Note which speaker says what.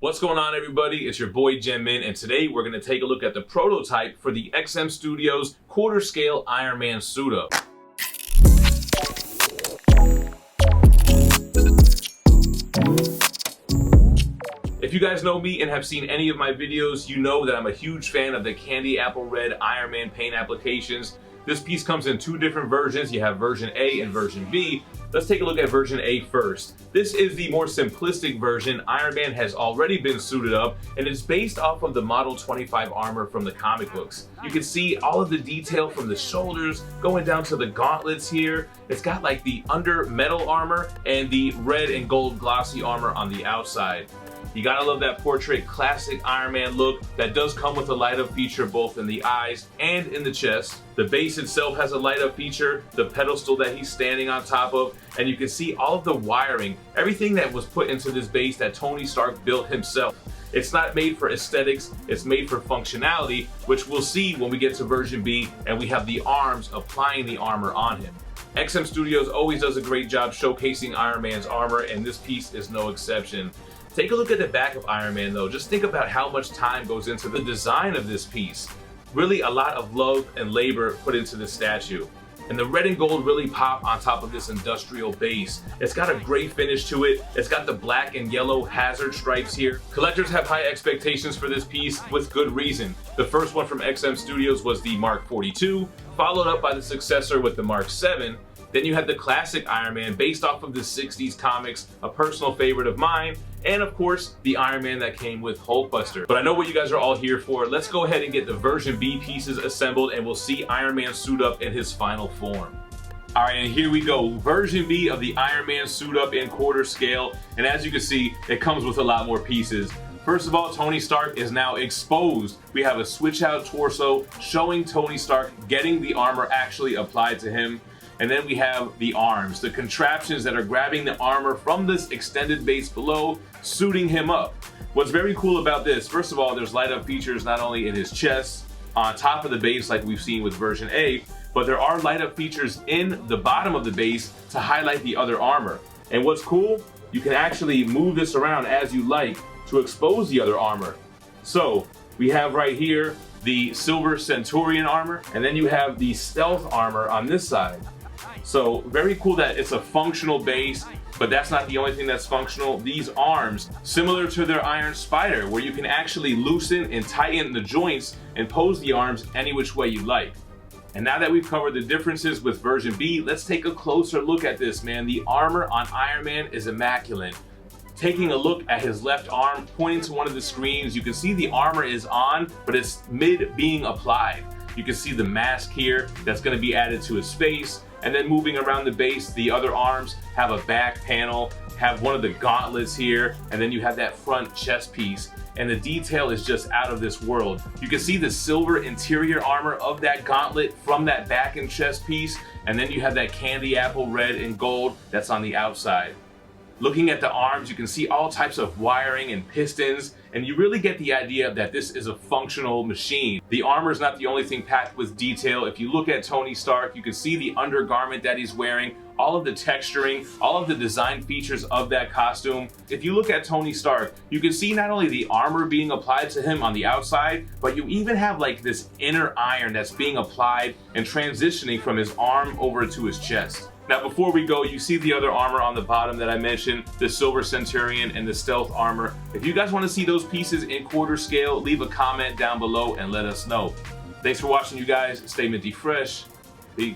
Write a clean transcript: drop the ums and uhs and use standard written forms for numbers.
Speaker 1: What's going on, everybody? It's your boy GemMint, and today we're going to take a look at the prototype for the XM Studios quarter scale Ironman suit up. If you guys know me and have seen any of my videos, you know that I'm a huge fan of the candy apple red Ironman paint applications. This piece comes in two different versions. You have version A and version B. Let's take a look at version A first. This is the more simplistic version. Ironman has already been suited up, and it's based off of the Model 25 armor from the comic books. You can see all of the detail from the shoulders going down to the gauntlets here. It's got like the under metal armor and the red and gold glossy armor on the outside. You gotta love that portrait classic Ironman look that does come with a light up feature both in the eyes and in the chest. The base itself has a light up feature, the pedestal that he's standing on top of, and you can see all of the wiring, everything that was put into this base that Tony Stark built himself. It's not made for aesthetics, it's made for functionality, which we'll see when we get to version B and we have the arms applying the armor on him. XM Studios always does a great job showcasing Iron Man's armor, and this piece is no exception. Take a look at the back of Iron Man though. Just think about how much time goes into the design of this piece. Really a lot of love and labor put into this statue. And the red and gold really pop on top of this industrial base. It's got a great finish to it. It's got the black and yellow hazard stripes here. Collectors have high expectations for this piece with good reason. The first one from XM Studios was the Mark 42, followed up by the successor with the Mark 7. Then you had the classic Iron Man based off of the 60s comics, a personal favorite of mine, and of course, the Iron Man that came with Hulkbuster. But I know what you guys are all here for. Let's go ahead and get the version B pieces assembled and we'll see Iron Man suit up in his final form. All right, and here we go. Version B of the Iron Man suit up in quarter scale. And as you can see, it comes with a lot more pieces. First of all, Tony Stark is now exposed. We have a switch out torso showing Tony Stark getting the armor actually applied to him. And then we have the arms, the contraptions that are grabbing the armor from this extended base below, suiting him up. What's very cool about this, first of all, there's light up features not only in his chest, on top of the base like we've seen with version A, but there are light up features in the bottom of the base to highlight the other armor. And what's cool, you can actually move this around as you like to expose the other armor. So we have right here the Silver Centurion armor, and then you have the stealth armor on this side. So very cool that it's a functional base, but that's not the only thing that's functional. These arms, similar to their Iron Spider, where you can actually loosen and tighten the joints and pose the arms any which way you like. And now that we've covered the differences with version B, let's take a closer look at this, man. The armor on Iron Man is immaculate. Taking a look at his left arm, pointing to one of the screens, you can see the armor is on, but it's mid being applied. You can see the mask here that's going to be added to his face. And then moving around the base, the other arms have a back panel, have one of the gauntlets here, and then you have that front chest piece. And the detail is just out of this world. You can see the silver interior armor of that gauntlet from that back and chest piece, and then you have that candy apple red and gold that's on the outside. Looking at the arms, you can see all types of wiring and pistons, and you really get the idea that this is a functional machine. The armor is not the only thing packed with detail. If you look at Tony Stark, you can see the undergarment that he's wearing, all of the texturing, all of the design features of that costume. If you look at Tony Stark, you can see not only the armor being applied to him on the outside, but you even have like this inner iron that's being applied and transitioning from his arm over to his chest. Now before we go, you see the other armor on the bottom that I mentioned, the Silver Centurion and the stealth armor. If you guys want to see those pieces in quarter scale, leave a comment down below and let us know. Thanks for watching, you guys. Stay minty fresh. Peace.